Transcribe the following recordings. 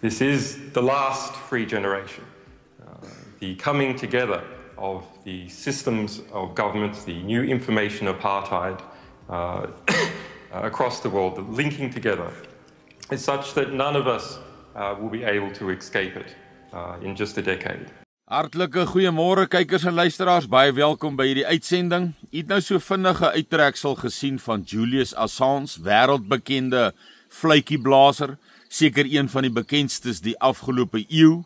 This is the last free generation, the coming together of the systems of government, the new information apartheid across the world, the linking together is such that none of us will be able to escape it in just a decade. Hartlike goeiemôre kykers en luisteraars, baie welkom by hierdie uitsending. U het nou so vinnige uittreksel gesien van Julius Assange, wêreldbekende vletjieblaser, seker een van die bekendstes die afgelope eeu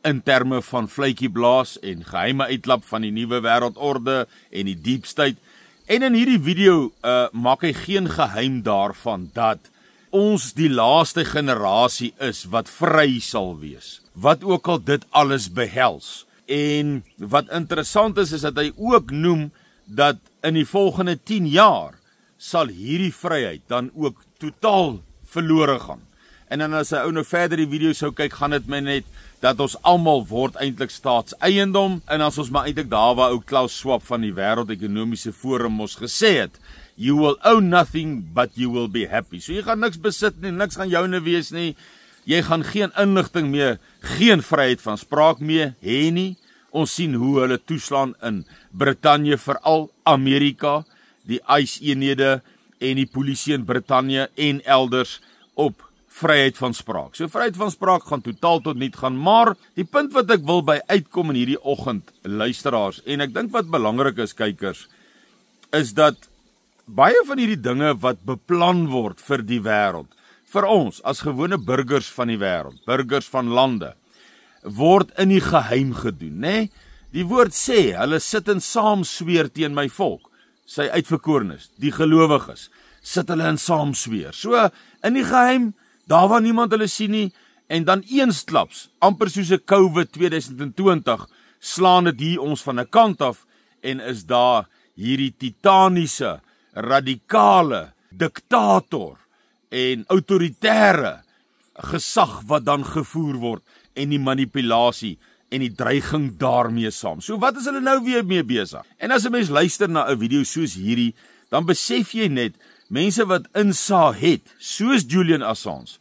in terme van vletjieblaas en geheime uitklap van die nuwe wêreldorde en die deep state. En in hierdie video maak hy geen geheim daarvan dat ons die laaste generasie is wat vry sal wees, wat ook al dit alles behels. En wat interessant is dat hy ook noem dat in die volgende 10 jaar sal hierdie vryheid dan ook totaal verlore gaan. En dan as hy ou nou verder die video sou kyk, gaan dit my net dat ons almal word eintlik staatseiendom, en as ons maar eintlik daar waar ou Klaus Schwab van die Wêreldekonomiese Forum ons gesê het, you will own nothing but you will be happy. So jy gaan niks besit nie, niks gaan joune wees nie. Jy gaan geen inligting meer, geen vryheid van spraak meer hê nie. Ons sien hoe hulle toeslaan in Brittanje, veral Amerika, die ICE-eenhede en die polisie in Brittanje en elders op vryheid van spraak. So vryheid van spraak gaan totaal tot niet gaan, maar die punt wat ek wil by uitkom in hierdie oggend, luisteraars, en ek dink wat belangrik is, kykers, is dat baie van hierdie dinge wat beplan word vir die wêreld, vir ons as gewone burgers van die wêreld, burgers van lande, word in die geheim gedoen, né? Die woord sê, hulle sit en saam sweer teen my volk, sy uitverkorenes, die gelowiges, sit hulle in saam sweer. So, in die geheim, daar waar niemand hulle sien nie, en dan eensklaps, amper soos 'n COVID 2020, slaan dit hier ons van 'n kant af, en is daar hierdie titaniese, radikale, diktator, en autoritaire gesag wat dan gevoer word, en die manipulasie, en die dreiging daarmee saam. So wat is hulle nou weer mee besig? En as 'n mens luister na 'n video soos hierdie, dan besef jy net, mense wat insaag het, soos Julian Assange,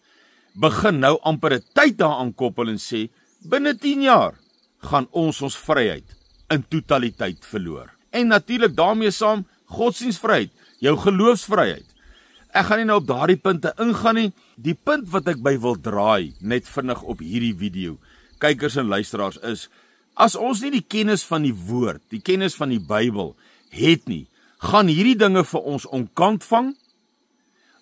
begin nou amper 'n tyd daaraan koppel en sê, binne 10 jaar gaan ons vryheid in totaliteit verloor. En natuurlik daarmee saam, godsdienstvryheid, jou geloofsvryheid. Ek gaan nie nou op daardie punte ingaan nie. Die punt wat ek by wil draai, net vinnig op hierdie video, kykers en luisteraars, is, as ons nie die kennis van die woord, die kennis van die Bybel het nie, gaan hierdie dinge vir ons onkant vang,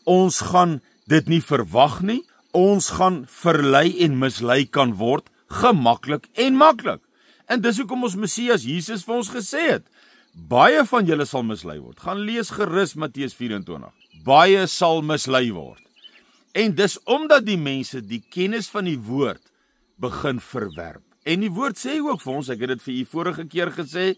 ons gaan dit nie verwag nie, ons gaan verlei en mislei kan word, gemaklik en maklik. En dis hoekom ons Messias Jesus vir ons gesê het, baie van julle sal mislei word. Gaan lees gerus Matteus 24. Baie sal mislei word. En dis omdat die mense die kennis van die woord begin verwerp. En die woord sê ook vir ons, ek het dit vir u vorige keer gesê,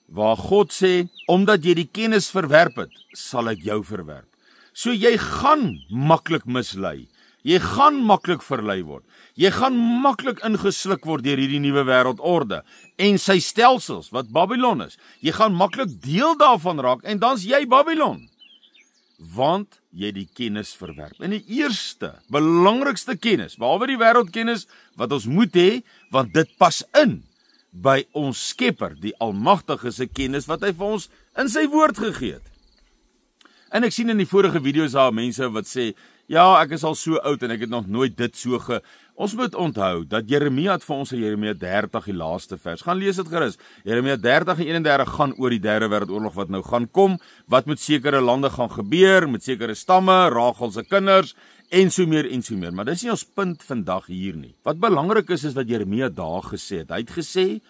waar God sê, omdat jy die kennis verwerp het, sal ek jou verwerp. So jy gaan maklik mislei. Jy gaan maklik verlei word. Jy gaan maklik ingesluk word deur hierdie nuwe wêreldorde en sy stelsels wat Babylon is. Jy gaan maklik deel daarvan raak en dan's jy Babylon. Want jy die kennis verwerp. En die eerste, belangrikste kennis, behalwe die wêreldkennis wat ons moet hê, want dit pas in by ons Skepper, die Almagtige se kennis wat hy vir ons in sy woord gegee het. En ek sien in die vorige video's daar mense wat sê, ja, ek is al so oud en ek het nog nooit dit so Ons moet onthou dat Jeremia het vir ons in Jeremia 30 die laaste vers. Gaan lees dit gerus. Jeremia 30 en 31 gaan oor die derde wêreldoorlog wat nou gaan kom, wat met sekere lande gaan gebeur, met sekere stamme, Rachel se kinders en so meer en so meer. Maar dis nie ons punt vandag hier nie. Wat belangrik is wat Jeremia daar gesê het. Hy het gesê,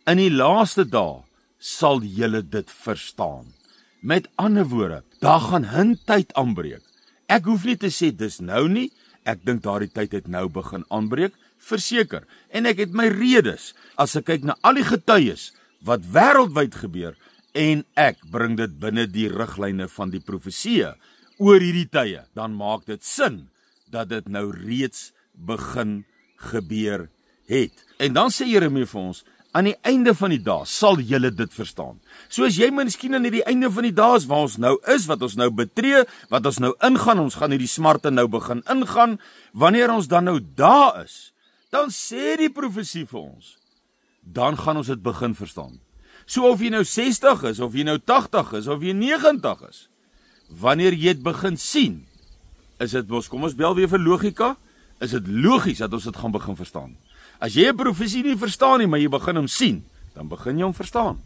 in die laaste dae sal julle dit verstaan. Met ander woorde, daar gaan 'n tyd aanbreek. Ek hoef nie te sê dis nou nie, ek dink daardie tyd het nou begin aanbreek, verseker. En ek het my redes, as ek kyk na al die getuies, wat wêreldwyd gebeur, en ek bring dit binne die riglyne van die profeseë, oor hierdie tye, dan maak dit sin, dat dit nou reeds begin gebeur het. En dan sê Jeremia vir ons, aan die einde van die dag sal julle dit verstaan. So as jy miskien aan die einde van die dag is, waar ons nou is, wat ons nou betree, wat ons nou ingaan, ons gaan hierdie smarte nou begin ingaan, wanneer ons dan nou daar is, dan sê die profesie vir ons, dan gaan ons dit begin verstaan. So of jy nou 60 is, of jy nou 80 is, of jy 90 is, wanneer jy dit begin sien, is dit mos, kom ons bel weer vir logika, is dit logies dat ons dit gaan begin verstaan. As jy 'n profesie nie verstaan nie, maar jy begin hom sien, dan begin jy hom verstaan.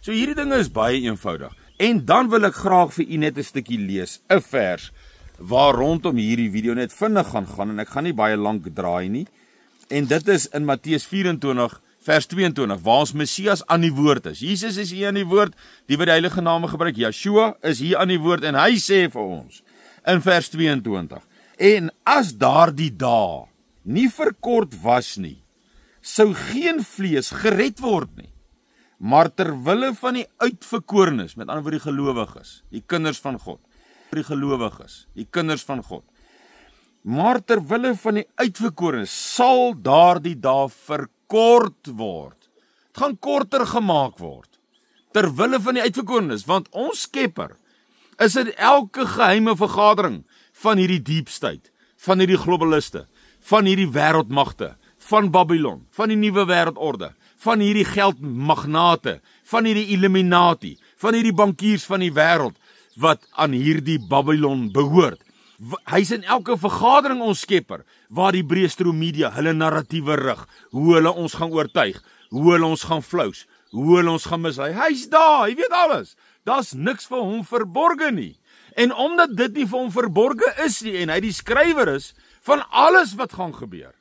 So hierdie dinge is baie eenvoudig. En dan wil ek graag vir u net 'n stukkie lees, 'n vers, waar rondom hierdie video net vinnig gaan, en ek gaan nie baie lank draai nie. En dit is in Matteus 24, vers 22, waar ons Messias aan die woord is. Jesus is hier aan die woord, die wat die heilige name gebruik, Yeshua is hier aan die woord, en hy sê vir ons, in vers 22, en as daardie dae nie verkort was nie, sou geen vlees gered word nie, maar terwille van die uitverkorenes, met ander woorde die gelowiges, die kinders van God, die gelowiges, die kinders van God, maar terwille van die uitverkorenes, sal daardie dae verkort word. Het gaan korter gemaak word, terwille van die uitverkorenes, want ons Skepper is in elke geheime vergadering van hierdie deep state, van hierdie globaliste, van hierdie wêreldmagte, van Babylon, van die nuwe wêreldorde, van hierdie geldmagnate, van hierdie Illuminati, van hierdie bankiers van die wêreld, wat aan hierdie Babylon behoort. Hy is in elke vergadering ons Skepper, waar die breëstroom media hulle narratiewe rig, hoe hulle ons gaan oortuig, hoe hulle ons gaan flous, hoe hulle ons gaan mislei. Hy's daar, hy weet alles. Daar's niks vir hom verborge nie. En omdat dit nie vir hom verborge is nie, en hy die skrywer is van alles wat gaan gebeur,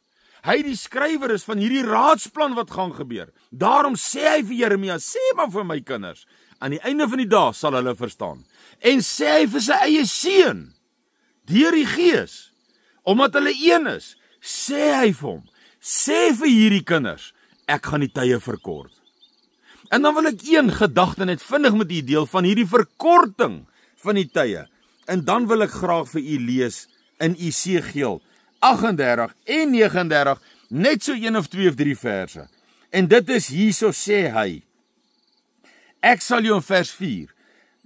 hy die skrywer is van hierdie raadsplan wat gaan gebeur, daarom sê hy vir Jeremia, sê maar vir my kinders, aan die einde van die dag sal hulle verstaan, en sê hy vir sy eie seun, deur die Gees, omdat hulle een is, sê hy vir hom, sê vir hierdie kinders, ek gaan die tye verkort. En dan wil ek een gedagte net vinnig met u deel van hierdie verkorting van die tye. En dan wil ek graag vir u lees in Esegiel 38 en 39, net so 1 of 2 of 3 verse. En dit is hierso sê hy, ek sal jou in vers 4,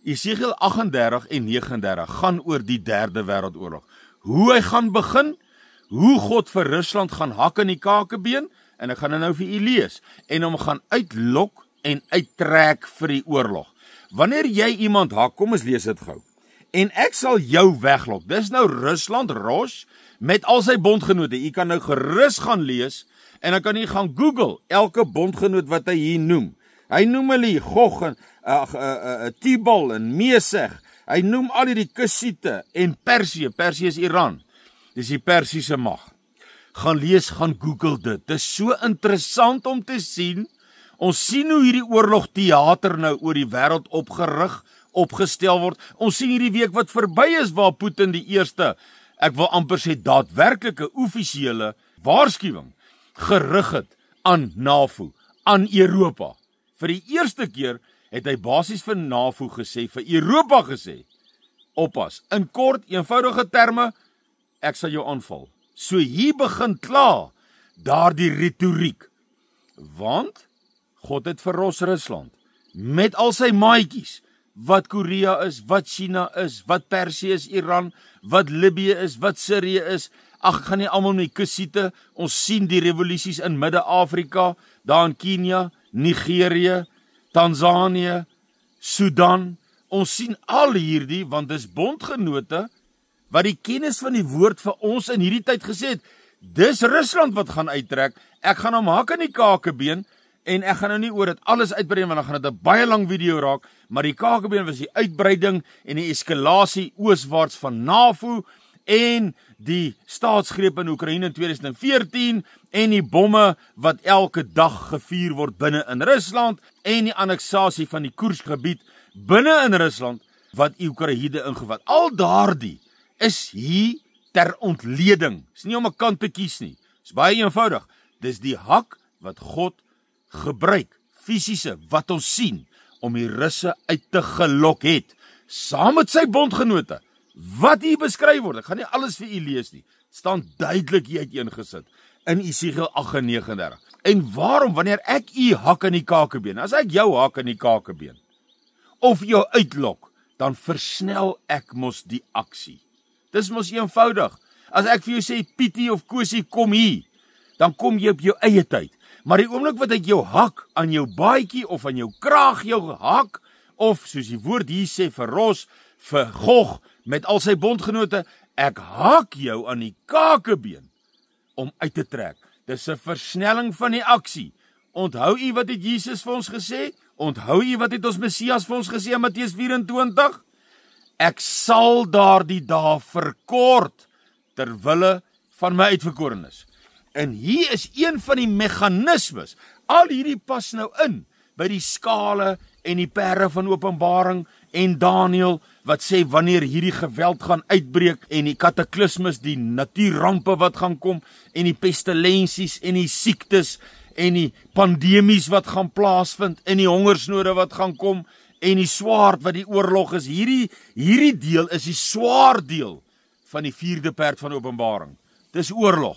Esegiel 38 en 39 gaan oor die derde wêreldoorlog. Hoe hy gaan begin, hoe God vir Rusland gaan hak in die kakebeen, en ek gaan dit nou vir u lees, en hom gaan uitlok en uittrek vir die oorlog. Wanneer jy iemand hak, kom ons lees dit gou. En ek sal jou weglok. Dis nou Rusland, Rosh, met al sy bondgenote. U kan nou gerus gaan lees, en dan kan u gaan Google elke bondgenoot wat hy hier noem. Hy noem hulle Gog en Tibal en Meseg. Hy noem al die Kusiete en Persië. Persië is Iran. Dis die Persiese mag. Gaan lees, gaan Google dit. Dis so interessant om te sien. Ons sien hoe hierdie oorlogteater nou oor die wêreld opgerig, opgestel word. Ons sien hierdie week wat verby is waar Putin die eerste, ek wil amper sê daadwerklike offisiële waarskuwing gerig het aan NAVO, aan Europa. Vir die eerste keer het hy basies vir NAVO gesê, vir Europa gesê, oppas, in kort, eenvoudige terme, ek sal jou aanval. So hier begin klaar daardie retoriek, want God het verros Rusland, met al sy maatjies, wat Korea is, wat China is, wat Persië is, Iran, wat Libië is, wat Sirië is, ag, gaan nie almal met die Kusiete, ons sien die revolusies in Midde-Afrika, daar in Kenia, Nigerië, Tanzanië, Sudan, ons sien al hierdie, want dis bondgenote, wat die kennis van die woord vir ons in hierdie tyd gesê het, dis Rusland wat gaan uittrek, ek gaan hom hak in die kakebeen, en ek gaan nou nie oor dit alles uitbrei, want dan gaan dit 'n baie lang video raak, maar die kakebeen was die uitbreiding en die eskalasie ooswaarts van NAVO, en die staatsgreep in Oekraïne in 2014, en die bomme wat elke dag gevier word binne in Rusland, en die anneksasie van die Koersgebied binne in Rusland, wat Oekraïne ingevat. Al daardie is hier ter ontleding. Dis nie om 'n kant te kies nie. Dis baie eenvoudig. Dis die hak wat God gebruik, fisiese, wat ons sien, om die Russe uit te gelok het, saam met sy bondgenote, wat hier beskryf word. Ek gaan nie alles vir u lees nie. Het staan duidelik hier uiteengesit in Esegiel 38. En waarom, wanneer ek u hak in die kakebeen, as ek jou hak in die kakebeen, of jou uitlok, dan versnel ek mos die aksie. Dis mos eenvoudig. As ek vir jou sê, Pietie of Kosie, kom hier, dan kom jy op jou eie tyd. Maar die oomblik wat ek jou hak aan jou baadjie of aan jou kraag jou hak, of soos die woord hier sê vir Ros, vir Gog, met al sy bondgenote, ek hak jou aan die kakebeen om uit te trek. Dis 'n versnelling van die aksie. Onthou u wat het Jesus vir ons gesê? Onthou u wat het ons Messias vir ons gesê in Matteus 24? Ek sal daardie dae verkort ter wille van my uitverkorenes. En hier is een van die meganismes. Al hierdie pas nou in by die skale en die perde van Openbaring en Daniël wat sê wanneer hierdie geweld gaan uitbreek en die kataklismes, die natuurrampe wat gaan kom en die pestilensies en die siektes en die pandemies wat gaan plaasvind en die hongersnode wat gaan kom en die swaard wat die oorlog is. Hierdie deel is die swaar deel van die 4de perd van Openbaring. Dis oorlog.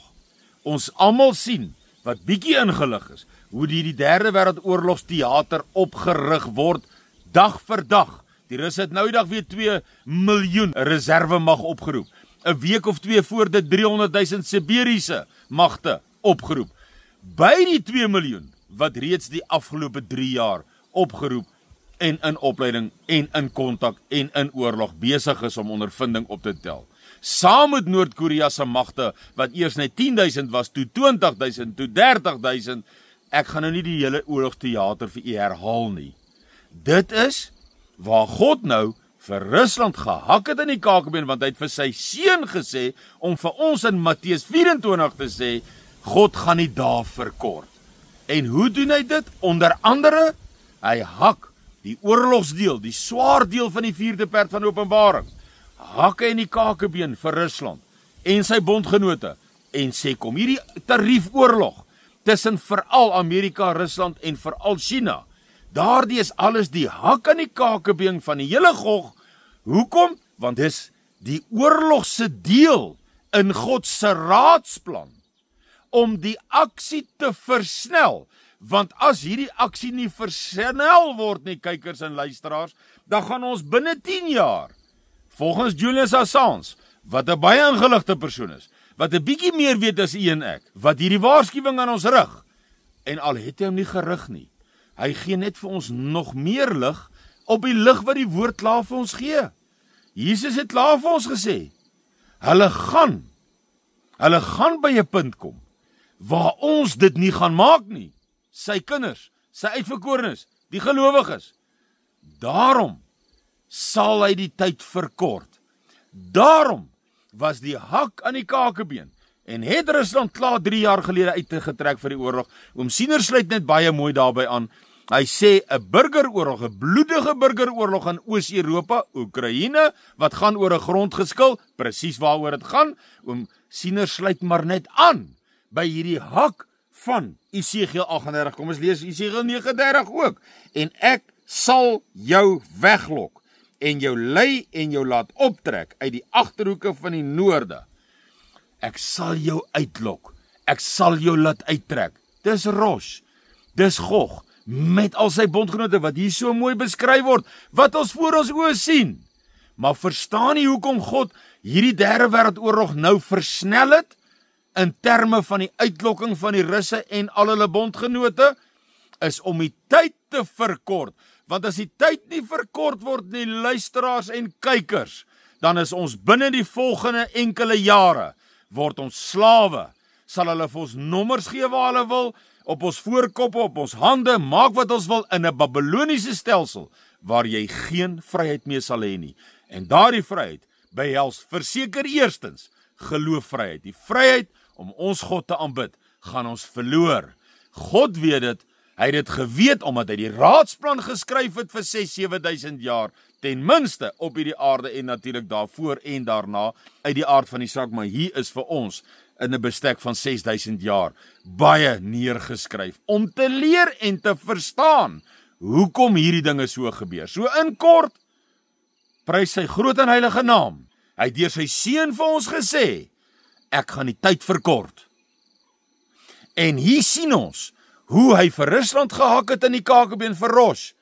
Ons almal sien wat bietjie ingelig is, hoe die 3de wêreldoorlogsteater opgerig word dag vir dag. Die Russe het nou die dag weer 2 miljoen reserve mag opgeroep. 'n week of 2 voor dit 300.000 Siberiese magte opgeroep. By die 2 miljoen wat reeds die afgelope 3 jaar opgeroep en in opleiding en in kontak en in oorlog besig is om ondervinding op te tel. Saam met Noord-Korea se magte wat eers net 10.000 was, toe 20.000, toe 30.000. Ek gaan nou nie die hele oorlogsteater vir u herhaal nie. Dit is waar God nou vir Rusland gehak het in die kakebeen, want hy het vir sy seun gesê om vir ons in Matteus 24 te sê, God gaan die dae verkort. En hoe doen hy dit? Onder andere, hy hak die oorlogsdeel, die swaar deel van die 4de perd van Openbaring, hak hy in die kakebeen vir Rusland en sy bondgenote en sê kom hierdie tariefoorlog tussen veral Amerika, Rusland en veral China. Daardie is alles die hak aan die kakebeen van die hele Gog. Hoekom? Want dis die oorlogse deel in God se raadsplan om die aksie te versnel. Want as hierdie aksie nie versnel word nie, kykers en luisteraars, dan gaan ons binne 10 jaar, volgens Julius Assange, wat 'n baie ingeligte persoon is, wat 'n bietjie meer weet as u en ek, wat hierdie waarskuwing aan ons rig, en al het hy hom nie gerig nie, hy gee net vir ons nog meer lig op die lig wat die woord klaar vir ons gee. Jesus het klaar vir ons gesê, hulle gaan by 'n punt kom, waar ons dit nie gaan maak nie, sy kinders, sy uitverkorenes, die gelowiges. Daarom sal hy die tyd verkort. Daarom was die hak aan die kakebeen en het Rusland klaar 3 jaar gelede uitgetrek vir die oorlog. Oom Siener sluit net baie mooi daarby aan. Hy sê 'n burgeroorlog, 'n bloedige burgeroorlog in Oos-Europa, Oekraïne, wat gaan oor 'n grondgeskil, presies waaroor dit gaan. Oom Siener sluit maar net aan by hierdie hak van Esegiel 38. Kom ons lees Esegiel 39 ook. En ek sal jou weglok en jou lei en jou laat optrek uit die agterhoeke van die noorde. Ek sal jou uitlok. Ek sal jou laat uittrek. Dis Rosh. Dis Gog met al sy bondgenote wat hier so mooi beskryf word, wat ons voor ons oë sien. Maar verstaan nie hoekom God hierdie 3de wêreldoorlog nou versnel het in terme van die uitlokking van die Russe en al hulle bondgenote, is om die tyd te verkort. Want as die tyd nie verkort word nie, luisteraars en kykers, dan is ons binne die volgende enkele jare, word ons slawe, sal hulle vir ons nommers gee waar hulle wil, op ons voorkoppe, op ons hande, maak wat ons wil in 'n Babyloniese stelsel, waar jy geen vryheid meer sal hê nie. En daardie vryheid behels verseker eerstens geloofvryheid. Die vryheid om ons God te aanbid, gaan ons verloor. God weet dit, hy het dit geweet, omdat hy die raadsplan geskryf het vir 6-7 000 jaar, ten minste op hierdie aarde en natuurlik daarvoor en daarna, uit die aard van die saak, maar hier is vir ons, in 'n bestek van 6000 jaar, baie neergeskryf, om te leer en te verstaan, hoekom hierdie dinge so gebeur. So in kort, prys sy groot en heilige naam, hy het deur sy seun vir ons gesê, ek gaan die tyd verkort. En hier sien ons, hoe hy vir Rusland gehak het in die kakebeen vir Roche,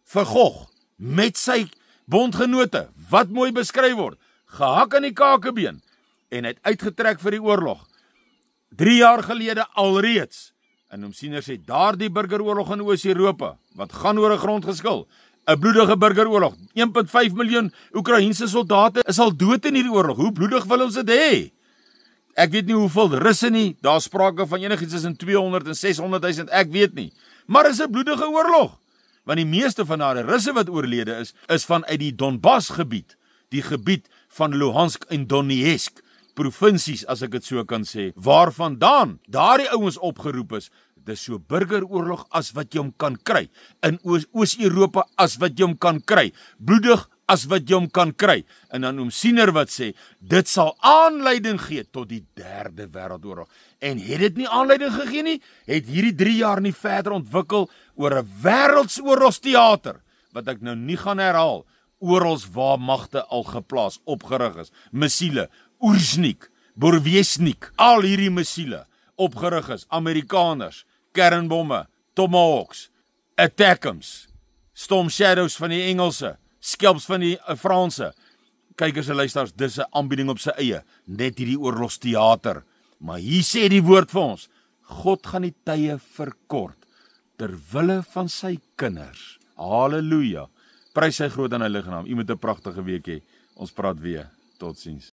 vir Gogh, met sy bondgenote, wat mooi beskryf word, gehak in die kakebeen, en het uitgetrek vir die oorlog. 3 jaar gelede alreeds, en Umsiner sê, daardie burgeroorlog in Oos-Europa, wat gaan oor 'n grondgeskil, 'n bloedige burgeroorlog, 1.5 miljoen Oekraïense soldate is al dood in hierdie oorlog, hoe bloedig wil ons dit hê? Ek weet nie hoeveel Russe nie, daar sprake van enigiets tussen 200 en 600.000, ek weet nie, maar is 'n bloedige oorlog, want die meeste van daardie Russe wat oorlede is vanuit die Donbas gebied, die gebied van Luhansk en Donetsk, provinsies, as ek dit so kan sê, waarvandaan daardie ouens opgeroep is, dis so burgeroorlog as wat jy hom kan kry, in Oos-Europa as wat jy hom kan kry, bloedig as wat jy hom kan kry, en dan Umsiner wat sê, dit sal aanleiding gee tot die 3de wêreldoorlog, en het dit nie aanleiding gegee nie, het hierdie 3 jaar nie verder ontwikkel oor 'n wêreldsoorlogsteater, wat ek nou nie gaan herhaal, orals waar magte al geplaas, opgerig is, missiele, Oersnik, Borwesnik, al hierdie missiele, opgerig is, Amerikaners, kernbomme, Tomahawks, Attackams, Storm Shadows van die Engelse, Scalps van die Franse. Kykers en luisteraars, dis 'n aanbieding op sy eie, net hierdie oorlogsteater. Maar hier sê die woord vir ons, God gaan die tye verkort, ter wille van sy kinders. Halleluja. Prys sy groot en heilige naam. U moet 'n pragtige week hê. Ons praat weer. Totsiens.